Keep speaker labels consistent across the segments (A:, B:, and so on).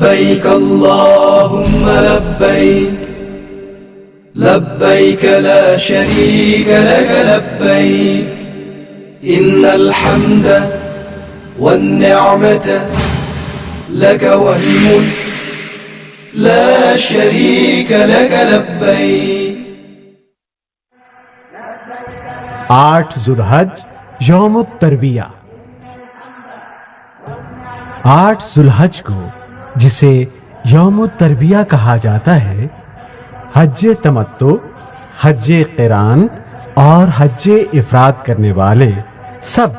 A: لبيك اللهم لبيك لبيك لا شريك لك لبيك إن الحمد والنعمة لك والملك لا شريك لك لبيك.
B: 8 ذوالحج یوم الترویہ. 8 ذوالحج کو جسے یوم الترویہ کہا جاتا ہے، حج تمتع، حج قران اور حج افراد کرنے والے سب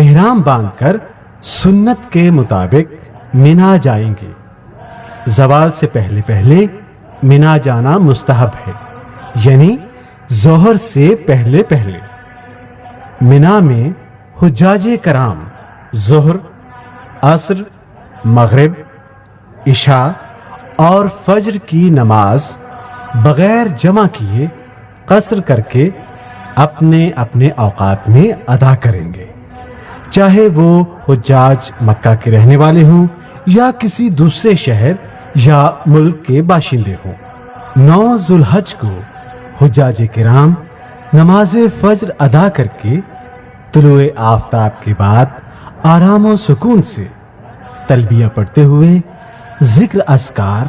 B: احرام باندھ کر سنت کے مطابق منا جائیں گے. زوال سے پہلے پہلے منا جانا مستحب ہے، یعنی ظہر سے پہلے پہلے. منا میں حجاج کرام ظہر، عصر، مغرب، عشاء اور فجر کی نماز بغیر جمع کیے قصر کر کے اپنے اپنے اوقات میں ادا کریں گے، چاہے وہ حجاج مکہ کے رہنے والے ہوں یا کسی دوسرے شہر یا ملک کے باشندے ہوں. 9 ذوالحج کو حجاج کرام نماز فجر ادا کر کے طلوع آفتاب کے بعد آرام و سکون سے تلبیہ پڑھتے ہوئے ذکر اذکار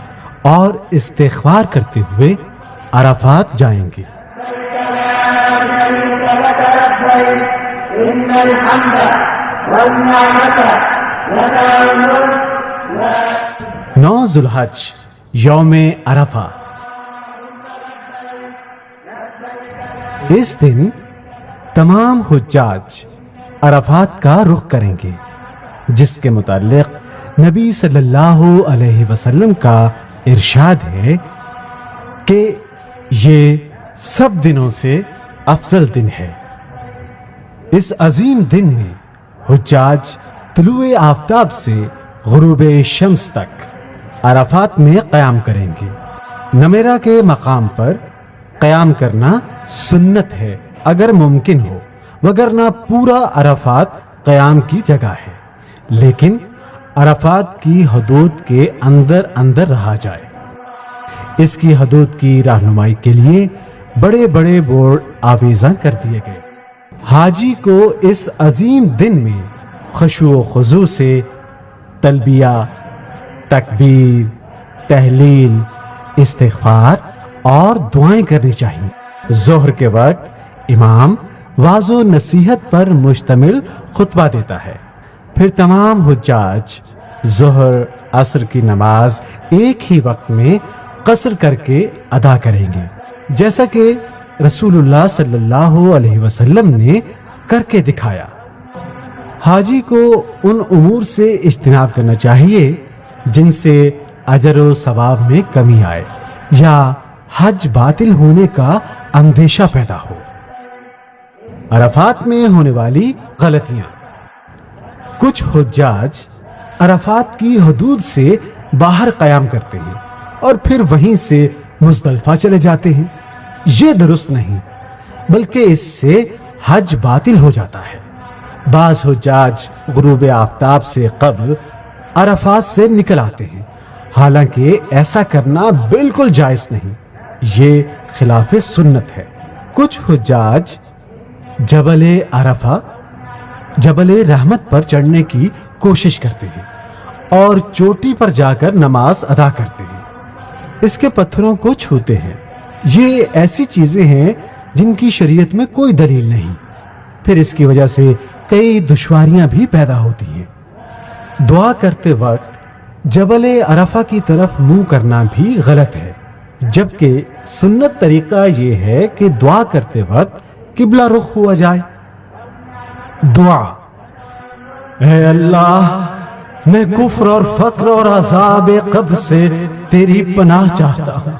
B: اور استغفار کرتے ہوئے عرفات جائیں گے. 9 ذوالحج یوم عرفہ. اس دن تمام حجاج عرفات کا رخ کریں گے، جس کے متعلق نبی صلی اللہ علیہ وسلم کا ارشاد ہے کہ یہ سب دنوں سے افضل دن ہے. اس عظیم دن میں حجاج طلوع آفتاب سے غروب شمس تک عرفات میں قیام کریں گے. نمیرہ کے مقام پر قیام کرنا سنت ہے اگر ممکن ہو، وگرنہ پورا عرفات قیام کی جگہ ہے، لیکن عرفات کی حدود کے اندر اندر رہا جائے. اس کی حدود کی رہنمائی کے لیے بڑے بڑے بورڈ آویزاں کر دیے گئے. حاجی کو اس عظیم دن میں خشوع و خضوع سے تلبیہ، تکبیر، تحلیل، استغفار اور دعائیں کرنی چاہیے. ظہر کے وقت امام واعظ و نصیحت پر مشتمل خطبہ دیتا ہے، پھر تمام حجاج ظہر عصر کی نماز ایک ہی وقت میں قصر کر کے ادا کریں گے، جیسا کہ رسول اللہ صلی اللہ علیہ وسلم نے کر کے دکھایا. حاجی کو ان امور سے اجتناب کرنا چاہیے جن سے اجر و ثواب میں کمی آئے یا حج باطل ہونے کا اندیشہ پیدا ہو. عرفات میں ہونے والی غلطیاں. کچھ حجاج عرفات کی حدود سے باہر قیام کرتے ہیں اور پھر وہیں سے مزدلفہ چلے جاتے ہیں. یہ درست نہیں، بلکہ اس سے حج باطل ہو جاتا ہے. بعض حجاج غروب آفتاب سے قبل عرفات سے نکل آتے ہیں، حالانکہ ایسا کرنا بالکل جائز نہیں، یہ خلاف سنت ہے. کچھ حجاج جبل عرفہ، جبل رحمت پر چڑھنے کی کوشش کرتے ہیں اور چوٹی پر جا کر نماز ادا کرتے ہیں. اس کے پتھروں کو چھوتے ہیں. یہ ایسی چیزیں ہیں جن کی شریعت میں کوئی دلیل نہیں. پھر اس کی وجہ سے کئی دشواریاں بھی پیدا ہوتی ہیں. دعا کرتے وقت جبل عرفہ کی طرف منہ کرنا بھی غلط ہے، جبکہ سنت طریقہ یہ ہے کہ دعا کرتے وقت قبلہ رخ ہوا جائے. دعا: اے اللہ، میں کفر اور فقر اور عذاب قبر سے تیری پناہ چاہتا ہوں.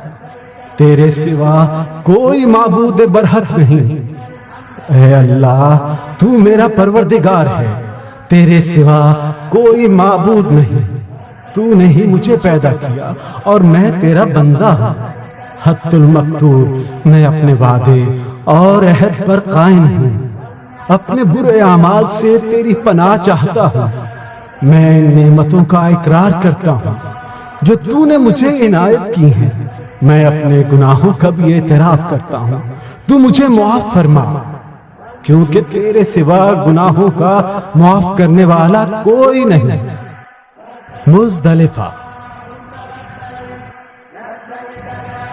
B: تیرے سوا کوئی معبود برحق نہیں. اے اللہ، تو میرا پروردگار ہے، تیرے سوا کوئی معبود نہیں. تو نے ہی مجھے پیدا کیا اور میں تیرا بندہ ہوں. حت المقتور، میں اپنے وعدے اور عہد پر قائم ہوں. اپنے برے اعمال سے تیری پناہ چاہتا ہوں. میں نعمتوں کا اقرار کرتا ہوں جو تو نے مجھے عنایت کی ہیں، میں اپنے گناہوں کا بھی اعتراف کرتا ہوں، تو مجھے معاف فرما، کیونکہ تیرے سوا گناہوں کا معاف کرنے والا کوئی نہیں۔ مزدلفہ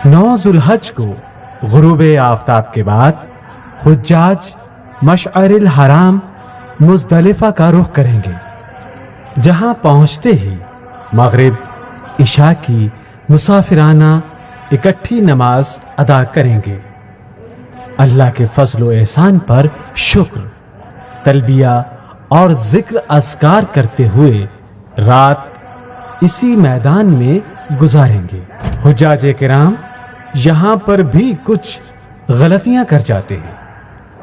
B: 9 ذو الحج کو غروب آفتاب کے بعد حجاج مشعر الحرام مزدلفہ کا رخ کریں گے، جہاں پہنچتے ہی مغرب عشاء کی مسافرانہ اکٹھی نماز ادا کریں گے۔ اللہ کے فضل و احسان پر شکر، تلبیہ اور ذکر اذکار کرتے ہوئے رات اسی میدان میں گزاریں گے۔ حجاج کرام یہاں پر بھی کچھ غلطیاں کر جاتے ہیں،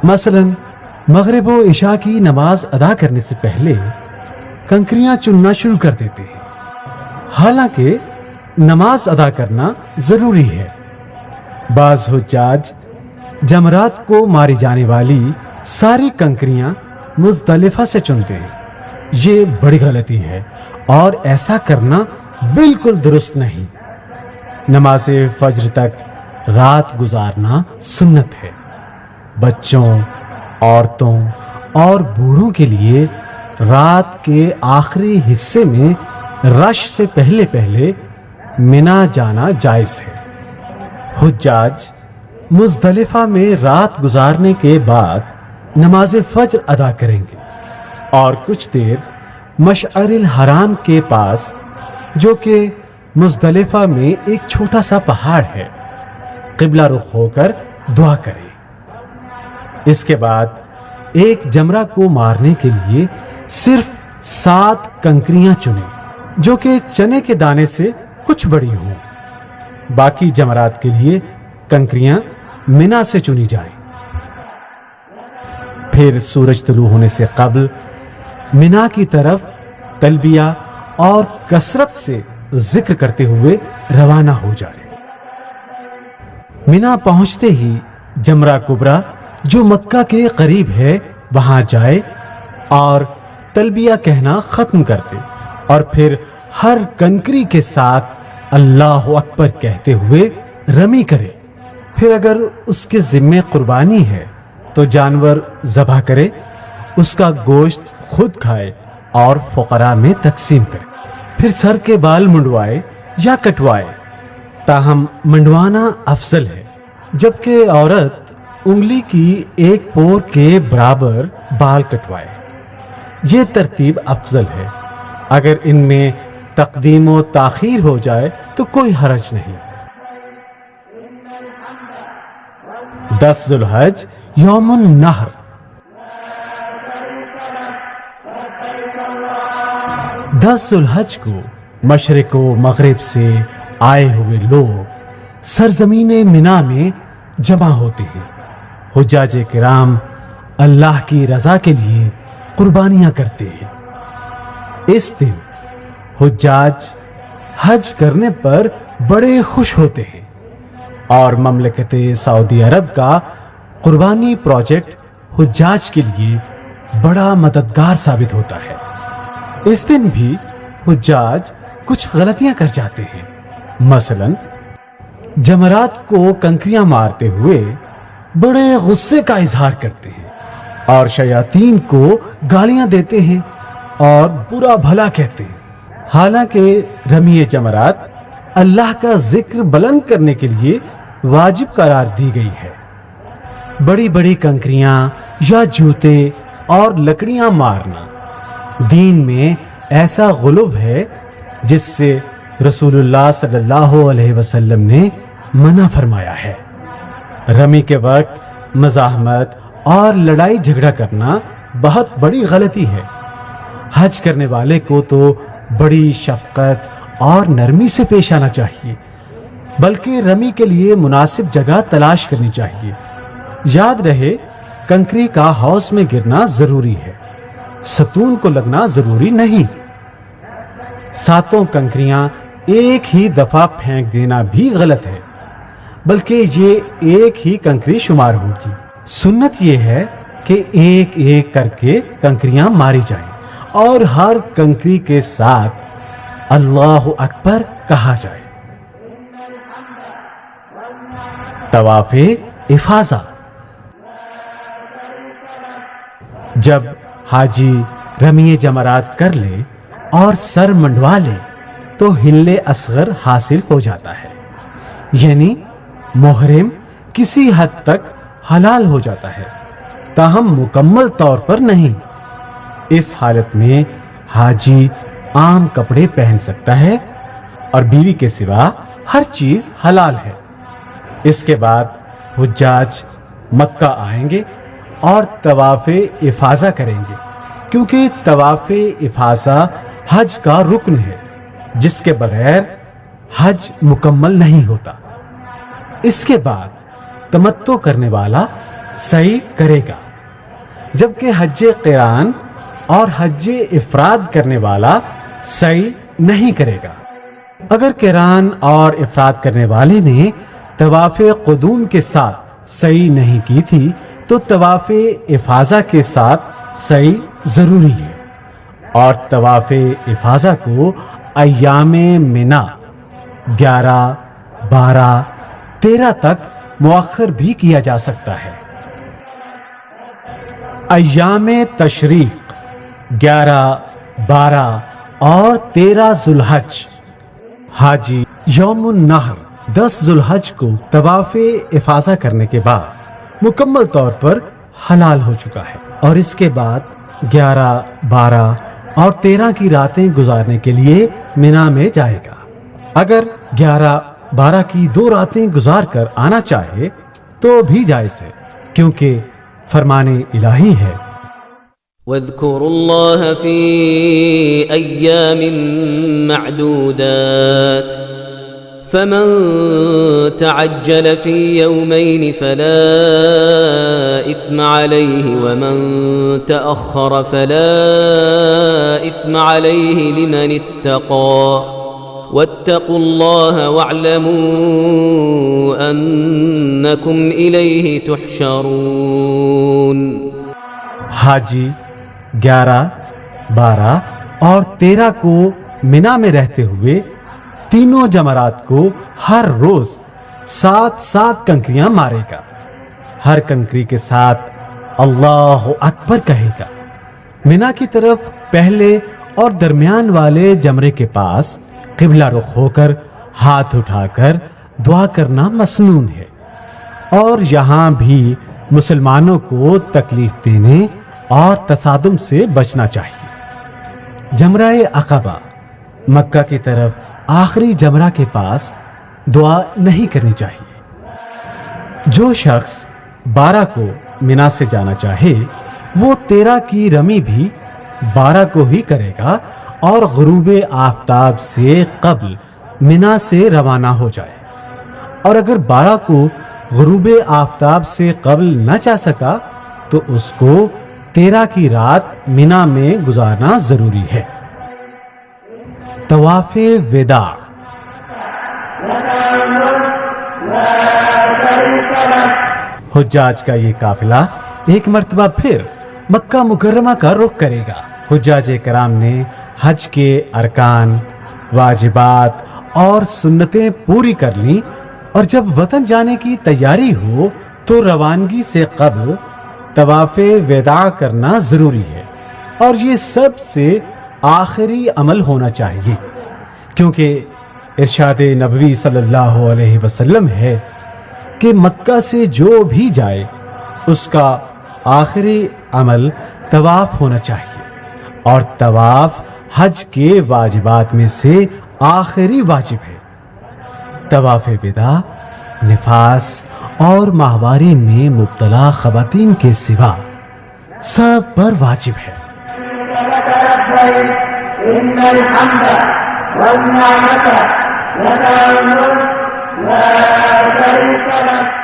B: مثلا مغرب و عشاء کی نماز ادا کرنے سے پہلے کنکریاں چننا شروع کر دیتے ہیں، حالانکہ نماز ادا کرنا ضروری ہے۔ بعض حجاج جمرات کو ماری جانے والی ساری کنکریاں مزدلفہ سے چنتے ہیں، یہ بڑی غلطی ہے اور ایسا کرنا بالکل درست نہیں۔ نماز فجر تک رات گزارنا سنت ہے۔ بچوں، عورتوں اور بوڑھوں کے لیے رات کے آخری حصے میں رش سے پہلے پہلے منا جانا جائز ہے۔ حجاج مزدلفہ میں رات گزارنے کے بعد نماز فجر ادا کریں گے اور کچھ دیر مشعر الحرام کے پاس، جو کہ مزدلفہ میں ایک چھوٹا سا پہاڑ ہے، قبلہ رخ ہو کر دعا کریں۔ اس کے بعد ایک جمرہ کو مارنے کے لیے صرف 7 کنکریاں چنیں، جو کہ چنے کے دانے سے کچھ بڑی ہوں۔ باقی جمرات کے لیے کنکریاں منا سے چنی جائیں۔ پھر سورج طلوع ہونے سے قبل منا کی طرف تلبیہ اور کثرت سے ذکر کرتے ہوئے روانہ ہو جائے۔ منا پہنچتے ہی جمرہ کبریٰ جو مکہ کے قریب ہے وہاں جائے اور تلبیہ کہنا ختم کر دے، اور پھر ہر کنکری کے ساتھ اللہ اکبر کہتے ہوئے رمی کرے۔ پھر اگر اس کے ذمے قربانی ہے تو جانور ذبح کرے، اس کا گوشت خود کھائے اور فقراء میں تقسیم کرے۔ پھر سر کے بال منڈوائے یا کٹوائے، تاہم منڈوانا افضل ہے، جبکہ عورت انگلی کی ایک پور کے برابر بال کٹوائے۔ یہ ترتیب افضل ہے۔ اگر ان میں تقدیم و تاخیر ہو جائے تو کوئی حرج نہیں۔ 10 ذو الحج یوم النحر۔ 10 ذو الحج کو مشرق و مغرب سے آئے ہوئے لوگ سرزمین منا میں جمع ہوتے ہیں۔ حجاج کرام اللہ کی رضا کے لیے قربانیاں کرتے ہیں۔ اس دن حجاج حج کرنے پر بڑے خوش ہوتے ہیں اور مملکت سعودی عرب کا قربانی پروجیکٹ حجاج کے لیے بڑا مددگار ثابت ہوتا ہے۔ اس دن بھی حجاج کچھ غلطیاں کر جاتے ہیں، مثلا جمرات کو کنکریاں مارتے ہوئے بڑے غصے کا اظہار کرتے ہیں اور شیاطین کو گالیاں دیتے ہیں اور برا بھلا کہتے ہیں، حالانکہ رمی جمرات اللہ کا ذکر بلند کرنے کے لیے واجب قرار دی گئی ہے۔ بڑی بڑی کنکریاں یا جوتے اور لکڑیاں مارنا دین میں ایسا غلو ہے جس سے رسول اللہ صلی اللہ علیہ وسلم نے منع فرمایا ہے۔ رمی کے وقت مزاحمت اور لڑائی جھگڑا کرنا بہت بڑی غلطی ہے۔ حج کرنے والے کو تو بڑی شفقت اور نرمی سے پیش آنا چاہیے، بلکہ رمی کے لیے مناسب جگہ تلاش کرنی چاہیے۔ یاد رہے، کنکری کا حوض میں گرنا ضروری ہے، ستون کو لگنا ضروری نہیں۔ 7 کنکریاں ایک ہی دفعہ پھینک دینا بھی غلط ہے، بلکہ یہ ایک ہی کنکری شمار ہوگی۔ سنت یہ ہے کہ ایک ایک کر کے کنکریاں ماری جائیں اور ہر کنکری کے ساتھ اللہ اکبر کہا جائے۔ طواف افاضہ، جب حاجی رمی جمرات کر لے اور سر منڈوا لے تو حل اصغر حاصل ہو جاتا ہے، یعنی محرم کسی حد تک حلال ہو جاتا ہے، تاہم مکمل طور پر نہیں۔ اس حالت میں حاجی عام کپڑے پہن سکتا ہے اور بیوی کے سوا ہر چیز حلال ہے۔ اس کے بعد حجاج مکہ آئیں گے اور طواف افاضہ کریں گے، کیونکہ طواف افاضہ حج کا رکن ہے جس کے بغیر حج مکمل نہیں ہوتا۔ اس کے بعد تمتع کرنے والا سعی کرے گا، جبکہ حج قران اور حج افراد کرنے والا سعی نہیں کرے گا۔ اگر قران اور افراد کرنے والے نے طواف قدوم کے ساتھ سعی نہیں کی تھی تو طواف افاضہ کے ساتھ سعی ضروری ہے، اور طواف افاضہ کو ایام منا 11، 12، 13 تک مؤخر بھی کیا جا سکتا ہے۔ ایام تشریق 11، 12 اور 13 ذوالحج، حاجی یوم النحر 10 ذوالحج کو طواف افاضہ کرنے کے بعد مکمل طور پر حلال ہو چکا ہے، اور اس کے بعد 11، 12 اور 13 کی راتیں گزارنے کے لیے منا میں جائے گا۔ اگر 11، 12 کی 2 راتیں گزار کر آنا چاہے تو بھی جائز ہے، کیونکہ فرمان الہی ہے
C: واذكروا الله في أيام معدودات فمن تعجل في يومين فلا إثم عليه ومن تأخر فلا إثم عليه لمن اتقى واتقوا الله واعلموا أنكم إليه تحشرون۔
B: حاجی 11، 12 اور 13 کو منا میں رہتے ہوئے تینوں جمرات کو ہر روز 7 کنکریاں مارے گا۔ ہر کنکری کے ساتھ اللہ اکبر کہے گا۔ منا کی طرف پہلے اور درمیان والے جمرے کے پاس قبلہ رخ ہو کر ہاتھ اٹھا کر دعا کرنا مسنون ہے، اور یہاں بھی مسلمانوں کو تکلیف دینے اور تصادم سے بچنا چاہیے۔ جمرہ عقبہ، مکہ کی طرف آخری جمرہ کے پاس دعا نہیں کرنی چاہیے۔ جو شخص 12 کو منا سے جانا چاہے وہ 13 کی رمی بھی 12 کو ہی کرے گا اور غروب آفتاب سے قبل منا سے روانہ ہو جائے، اور اگر 12 کو غروب آفتاب سے قبل نہ جا سکا تو اس کو 13 کی رات منا میں گزارنا ضروری ہے۔ طواف وداع، حجاج کا یہ قافلہ ایک مرتبہ پھر مکہ مکرمہ کا رخ کرے گا۔ حجاج کرام نے حج کے ارکان، واجبات اور سنتیں پوری کر لیں، اور جب وطن جانے کی تیاری ہو تو روانگی سے قبل طواف وداع کرنا ضروری ہے، اور یہ سب سے آخری عمل ہونا چاہیے، کیونکہ ارشاد نبوی صلی اللہ علیہ وسلم ہے کہ مکہ سے جو بھی جائے اس کا آخری عمل طواف ہونا چاہیے، اور طواف حج کے واجبات میں سے آخری واجب ہے۔ طواف وداع نفاس اور ماہواری میں مبتلا خواتین کے سوا سب پر واجب ہے۔
D: إن الحمد والنعمة لك الملك لا شريك لك